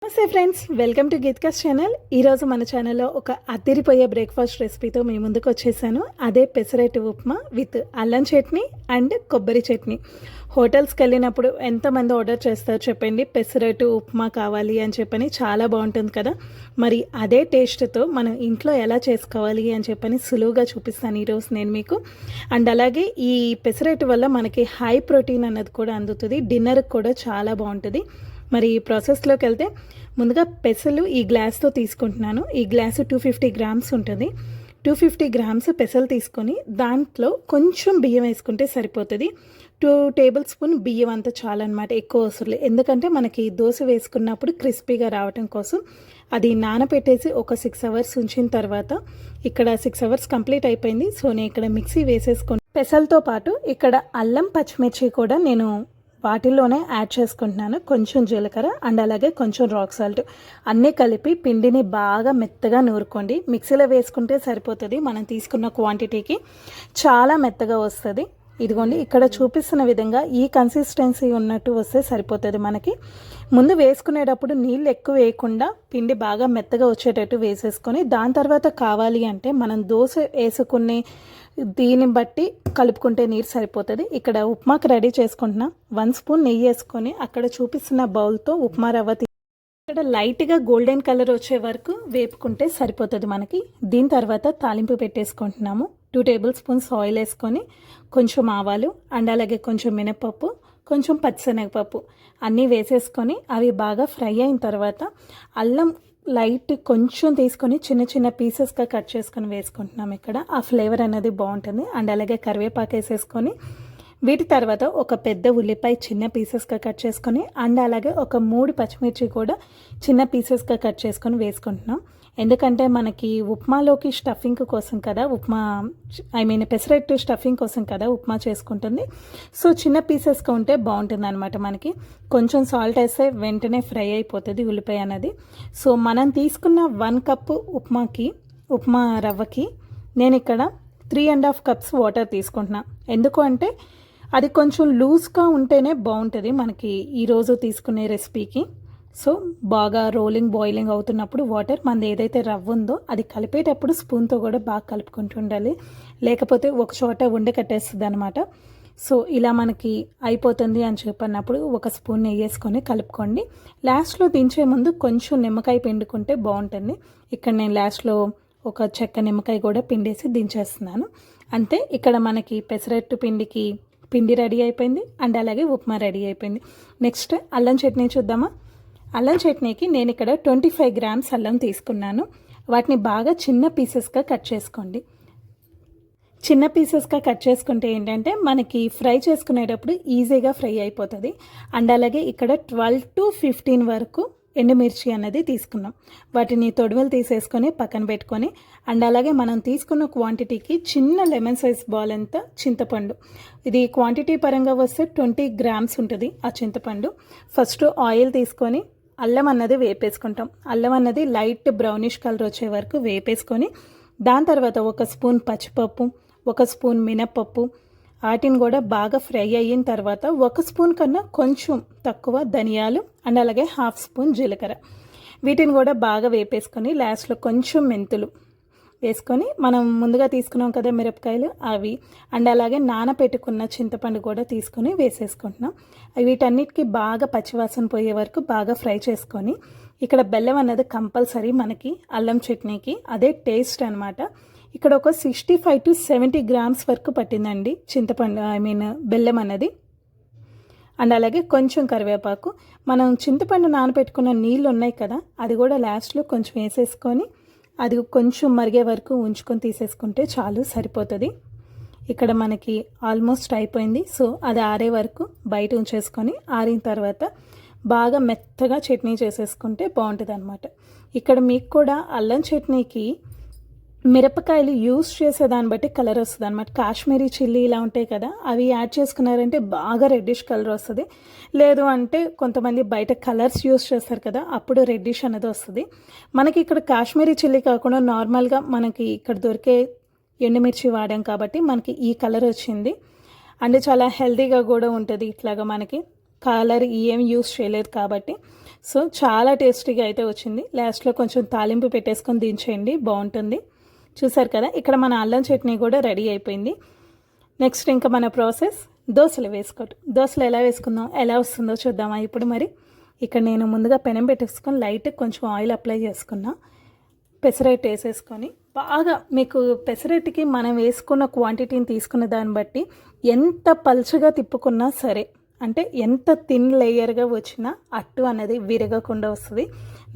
నమస్తే friends, welcome to గీత్కాస్ channel. ఈరోజు మన ఛానల్లో ఒక అదిరిపోయే బ్రేక్ఫాస్ట్ రెసిపీతో మీ ముందుకు వచ్చేసాను. అదే పెసరట్టు ఉప్మా విత్ అల్లం చట్నీ అండ్ కొబ్బరి చట్నీ. హోటల్స్కి వెళ్ళినప్పుడు ఎంతమంది ఆర్డర్ చేస్తారు చెప్పండి, పెసరట్టు ఉప్మా కావాలి అని చెప్పని. చాలా బాగుంటుంది కదా. మరి అదే టేస్ట్తో మనం ఇంట్లో ఎలా చేసుకోవాలి అని చెప్పని సులువుగా చూపిస్తాను ఈరోజు నేను మీకు. అండ్ అలాగే ఈ పెసరట్టు వల్ల మనకి హై ప్రోటీన్ అన్నది కూడా అందుతుంది. డిన్నర్కి కూడా చాలా బాగుంటుంది. మరి ఈ ప్రాసెస్లోకి వెళ్తే ముందుగా పెసలు ఈ గ్లాస్తో తీసుకుంటున్నాను. ఈ గ్లాసు 250 గ్రామ్స్ ఉంటుంది. 250 గ్రామ్స్ పెసలు తీసుకొని దాంట్లో కొంచెం బియ్యం వేసుకుంటే సరిపోతుంది. 2 టేబుల్ స్పూన్ బియ్యం అంతా చాలన్నమాట, ఎక్కువ అవసరం లేదు. ఎందుకంటే మనకి దోశ వేసుకున్నప్పుడు క్రిస్పీగా రావడం కోసం అది నానబెట్టేసి ఒక 6 అవర్స్ ఉంచిన తర్వాత ఇక్కడ 6 అవర్స్ కంప్లీట్ అయిపోయింది. సో నేను ఇక్కడ మిక్సీ వేసేసుకుని పెసలతో పాటు ఇక్కడ అల్లం పచ్చిమిర్చి కూడా నేను వాటిల్లోనే యాడ్ చేసుకుంటున్నాను. కొంచెం జీలకర్ర అండ్ అలాగే కొంచెం రాక్ సాల్ట్ అన్నీ కలిపి పిండిని బాగా మెత్తగా నూరుకోండి. మిక్సీలో వేసుకుంటే సరిపోతుంది. మనం తీసుకున్న క్వాంటిటీకి చాలా మెత్తగా వస్తుంది. ఇదిగోండి, ఇక్కడ చూపిస్తున్న విధంగా ఈ కన్సిస్టెన్సీ ఉన్నట్టు వస్తే సరిపోతుంది. మనకి ముందు వేసుకునేటప్పుడు నీళ్ళు ఎక్కువ వేయకుండా పిండి బాగా మెత్తగా వచ్చేటట్టు వేసేసుకొని దాని తర్వాత కావాలి అంటే మనం దోశ వేసుకునే దీన్ని బట్టి కలుపుకుంటే నీరు సరిపోతుంది. ఇక్కడ ఉప్మాకి రెడీ చేసుకుంటున్నా. 1 స్పూన్ నెయ్యి వేసుకొని అక్కడ చూపిస్తున్న బౌల్తో ఉప్మా రవ్వ ఇక్కడ లైట్గా గోల్డెన్ కలర్ వచ్చే వరకు వేపుకుంటే సరిపోతుంది మనకి. దీని తర్వాత తాలింపు పెట్టేసుకుంటున్నాము. 2 టేబుల్ స్పూన్స్ ఆయిల్ వేసుకొని కొంచెం ఆవాలు అండ్ అలాగే కొంచెం మినపప్పు, కొంచెం పచ్చిశనగపప్పు అన్నీ వేసేసుకొని అవి బాగా ఫ్రై అయిన తర్వాత అల్లం లైట్ కొంచెం తీసుకొని చిన్న చిన్న పీసెస్గా కట్ చేసుకొని వేసుకుంటున్నాం. ఇక్కడ ఆ ఫ్లేవర్ అనేది బాగుంటుంది. అండ్ అలాగే కరివేపాకు వేసేసుకొని వీటి తర్వాత ఒక పెద్ద ఉల్లిపాయ చిన్న పీసెస్గా కట్ చేసుకొని అండ్ అలాగే ఒక 3 పచ్చిమిర్చి కూడా చిన్న పీసెస్గా కట్ చేసుకొని వేసుకుంటున్నాం. ఎందుకంటే మనకి ఉప్మాలోకి స్టఫింగ్ కోసం కదా, పెసరట్టు స్టఫింగ్ కోసం కదా ఉప్మా చేసుకుంటుంది. సో చిన్న పీసెస్గా ఉంటే బాగుంటుంది అనమాట. మనకి కొంచెం సాల్ట్ వేస్తే వెంటనే ఫ్రై అయిపోతుంది ఉల్లిపాయ అనేది. సో మనం తీసుకున్న 1 కప్పు ఉప్మా రవ్వకి నేను ఇక్కడ 3.5 కప్స్ వాటర్ తీసుకుంటున్నా. ఎందుకు అంటే అది కొంచెం లూజ్గా ఉంటేనే బాగుంటుంది మనకి ఈరోజు తీసుకునే రెసిపీకి. సో బాగా బాయిలింగ్ అవుతున్నప్పుడు వాటర్ మనది ఏదైతే రవ్వ ఉందో అది కలిపేటప్పుడు స్పూన్తో కూడా బాగా కలుపుకుంటూ ఉండాలి, లేకపోతే ఒక చోట ఉండి కట్టేస్తుంది అనమాట. సో ఇలా మనకి అయిపోతుంది అని చెప్పినప్పుడు 1 స్పూన్ నెయ్యి వేసుకొని కలుపుకోండి. లాస్ట్లో దించే ముందు కొంచెం నిమ్మకాయ పిండుకుంటే బాగుంటుంది. ఇక్కడ నేను లాస్ట్లో ఒక చెక్క నిమ్మకాయ కూడా పిండేసి దించేస్తున్నాను. అంతే, ఇక్కడ మనకి పెసరట్టు పిండి రెడీ అయిపోయింది అండ్ అలాగే ఉప్మా రెడీ అయిపోయింది. నెక్స్ట్ అల్లం చట్నీ చూద్దామా. అల్లం చట్నీకి నేను ఇక్కడ 25 గ్రామ్స్ అల్లం తీసుకున్నాను. వాటిని బాగా చిన్న పీసెస్గా కట్ చేసుకోండి. చిన్న పీసెస్గా కట్ చేసుకుంటే ఏంటంటే మనకి ఫ్రై చేసుకునేటప్పుడు ఈజీగా ఫ్రై అయిపోతుంది. అండ్ అలాగే ఇక్కడ 12 to 15 వరకు ఎండుమిర్చి అన్నది తీసుకున్నాం. వాటిని తొడుములు తీసేసుకొని పక్కన పెట్టుకొని అండ్ అలాగే మనం తీసుకున్న క్వాంటిటీకి చిన్న లెమన్ సైజ్ బాల్ అంత చింతపండు. ఇది క్వాంటిటీ పరంగా వస్తే 20 గ్రామ్స్ ఉంటుంది ఆ చింతపండు. ఫస్ట్ ఆయిల్ తీసుకొని అల్లం అన్నది వేపేసుకుంటాం. అల్లం అన్నది లైట్ బ్రౌనిష్ కలర్ వచ్చే వరకు వేపేసుకొని దాని తర్వాత 1 స్పూన్ పచ్చిపప్పు, 1 స్పూన్ మినప్పప్పు వాటిని కూడా బాగా ఫ్రై అయిన తర్వాత 1 స్పూన్ కన్నా కొంచెం తక్కువ ధనియాలు అండ్ అలాగే 1/2 స్పూన్ జీలకర్ర వీటిని కూడా బాగా వేపేసుకొని లాస్ట్లో కొంచెం మెంతులు వేసుకొని మనం ముందుగా తీసుకున్నాం కదా మిరపకాయలు అవి అండ్ అలాగే నానబెట్టుకున్న చింతపండు కూడా తీసుకొని వేసేసుకుంటున్నాం. వీటన్నిటికీ బాగా పచ్చివాసన పోయే వరకు బాగా ఫ్రై చేసుకొని ఇక్కడ బెల్లం అన్నది కంపల్సరీ మనకి అల్లం చట్నీకి, అదే టేస్ట్ అనమాట. ఇక్కడ ఒక 65 to 70 గ్రామ్స్ వరకు పట్టిందండి చింతపండు బెల్లం అన్నది. అండ్ అలాగే కొంచెం కరివేపాకు, మనం చింతపండు నానబెట్టుకున్న నీళ్ళు ఉన్నాయి కదా అది కూడా లాస్ట్లో కొంచెం వేసేసుకొని అది కొంచెం మరిగే వరకు ఉంచుకొని తీసేసుకుంటే చాలు, సరిపోతుంది. ఇక్కడ మనకి ఆల్మోస్ట్ అయిపోయింది. సో అది ఆరే వరకు బయట ఉంచేసుకొని ఆరిన తర్వాత బాగా మెత్తగా చట్నీ చేసేసుకుంటే బాగుంటుంది అనమాట. ఇక్కడ మీకు కూడా అల్లం చట్నీకి మిరపకాయలు యూస్ చేసేదాన్ని బట్టి కలర్ వస్తుంది అనమాట. కాశ్మీరీ చిల్లీ ఇలా ఉంటాయి కదా అవి యాడ్ చేసుకున్నారంటే బాగా రెడ్డిష్ కలర్ వస్తుంది. లేదు అంటే కొంతమంది బయట కలర్స్ యూస్ చేస్తారు కదా అప్పుడు రెడ్డిష్ అనేది వస్తుంది. మనకి ఇక్కడ కాశ్మీరీ చిల్లీ కాకుండా నార్మల్గా మనకి ఇక్కడ దొరికే ఎండుమిర్చి వాడాం కాబట్టి మనకి ఈ కలర్ వచ్చింది. అండ్ చాలా హెల్తీగా కూడా ఉంటుంది. ఇట్లాగా మనకి కలర్ ఏం యూస్ చేయలేదు కాబట్టి సో చాలా టేస్టీగా అయితే వచ్చింది. లాస్ట్లో కొంచెం తాలింపు పెట్టేసుకొని దించేయండి, బాగుంటుంది. చూసారు కదా, ఇక్కడ మన అల్లం చట్నీ కూడా రెడీ అయిపోయింది. నెక్స్ట్ ఇంకా మన ప్రాసెస్ దోశలు వేసుకోవటం. దోశలు ఎలా వేసుకుందాం, ఎలా వస్తుందో చూద్దామా ఇప్పుడు. మరి ఇక్కడ నేను ముందుగా పెనం పెట్టేసుకొని లైట్ కొంచెం ఆయిల్ అప్లై చేసుకున్నా. పెసరట్టు వేసేసుకొని బాగా, మీకు పెసరట్టుకి మనం వేసుకున్న క్వాంటిటీని తీసుకున్న దాన్ని బట్టి ఎంత పల్చగా తిప్పుకున్నా సరే, అంటే ఎంత థిన్ లేయర్గా వచ్చినా అట్టు అనేది విరగకుండా వస్తుంది.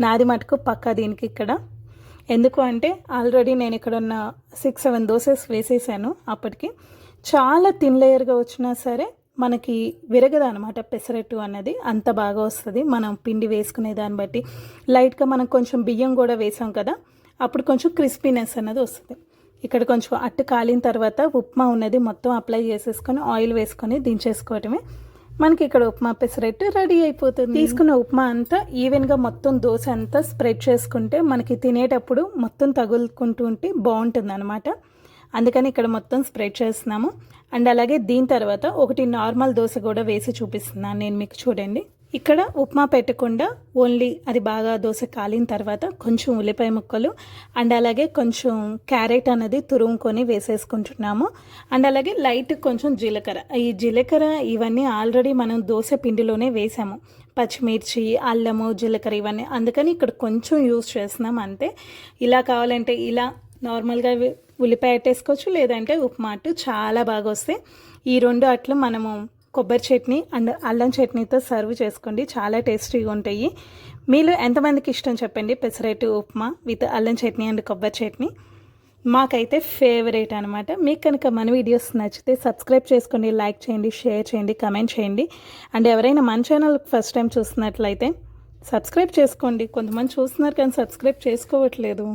నాది మటుకు పక్కా దీనికి ఇక్కడ. ఎందుకు అంటే ఆల్రెడీ నేను ఇక్కడ ఉన్న 6-7 దోసెస్ వేసేసాను. అప్పటికి చాలా థిన్ లేయర్గా వచ్చినా సరే మనకి విరగదు అనమాట. పెసరట్టు అన్నది అంత బాగా వస్తుంది మనం పిండి వేసుకునే దాన్ని బట్టి. లైట్గా మనం కొంచెం బియ్యం కూడా వేసాం కదా, అప్పుడు కొంచెం క్రిస్పీనెస్ అన్నది వస్తుంది. ఇక్కడ కొంచెం అట్టు కాలిన తర్వాత ఉప్మా ఉన్నది మొత్తం అప్లై చేసేసుకొని ఆయిల్ వేసుకొని దించేసుకోవటమే. మనకి ఇక్కడ ఉప్మా పెసరట్టు రెడీ అయిపోతుంది. తీసుకున్న ఉప్మా అంతా ఈవెన్గా మొత్తం దోశ అంతా స్ప్రెడ్ చేసుకుంటే మనకి తినేటప్పుడు మొత్తం తగులుకుంటూ ఉంటే బాగుంటుంది అనమాట. అందుకని ఇక్కడ మొత్తం స్ప్రెడ్ చేస్తున్నాము. అండ్ అలాగే దీని తర్వాత ఒకటి నార్మల్ దోశ కూడా వేసి చూపిస్తున్నాను నేను మీకు, చూడండి. ఇక్కడ ఉప్మా పెట్టకుండా ఓన్లీ అది బాగా దోశ కాలిన తర్వాత కొంచెం ఉల్లిపాయ ముక్కలు అండ్ అలాగే కొంచెం క్యారెట్ అనేది తురుముకొని వేసేసుకుంటున్నాము. అండ్ అలాగే లైట్ కొంచెం జీలకర్ర. ఈ జీలకర్ర ఇవన్నీ ఆల్రెడీ మనం దోశ పిండిలోనే వేసాము. పచ్చిమిర్చి, అల్లము, జీలకర్ర ఇవన్నీ, అందుకని ఇక్కడ కొంచెం యూజ్ చేస్తున్నాం అంతే. ఇలా కావాలంటే ఇలా నార్మల్గా ఉల్లిపాయ అట్టేసుకోవచ్చు, లేదంటే ఉప్మా అట్టు చాలా బాగా వస్తాయి. ఈ 2 అట్లు మనము కొబ్బరి చట్నీ అండ్ అల్లం చట్నీతో సర్వ్ చేసుకోండి, చాలా టేస్టీగా ఉంటాయి. మీలో ఎంతమందికి ఇష్టం చెప్పండి పెసరట్టు ఉప్మా విత్ అల్లం చట్నీ అండ్ కొబ్బరి చట్నీ. మాకైతే ఫేవరెట్ అనమాట. మీకు కనుక మన వీడియోస్ నచ్చితే సబ్స్క్రైబ్ చేసుకోండి, లైక్ చేయండి, షేర్ చేయండి, కమెంట్ చేయండి. అండ్ ఎవరైనా మన ఛానల్ ఫస్ట్ టైం చూస్తున్నట్లయితే సబ్స్క్రైబ్ చేసుకోండి. కొంతమంది చూస్తున్నారు కానీ సబ్స్క్రైబ్ చేసుకోవట్లేదు.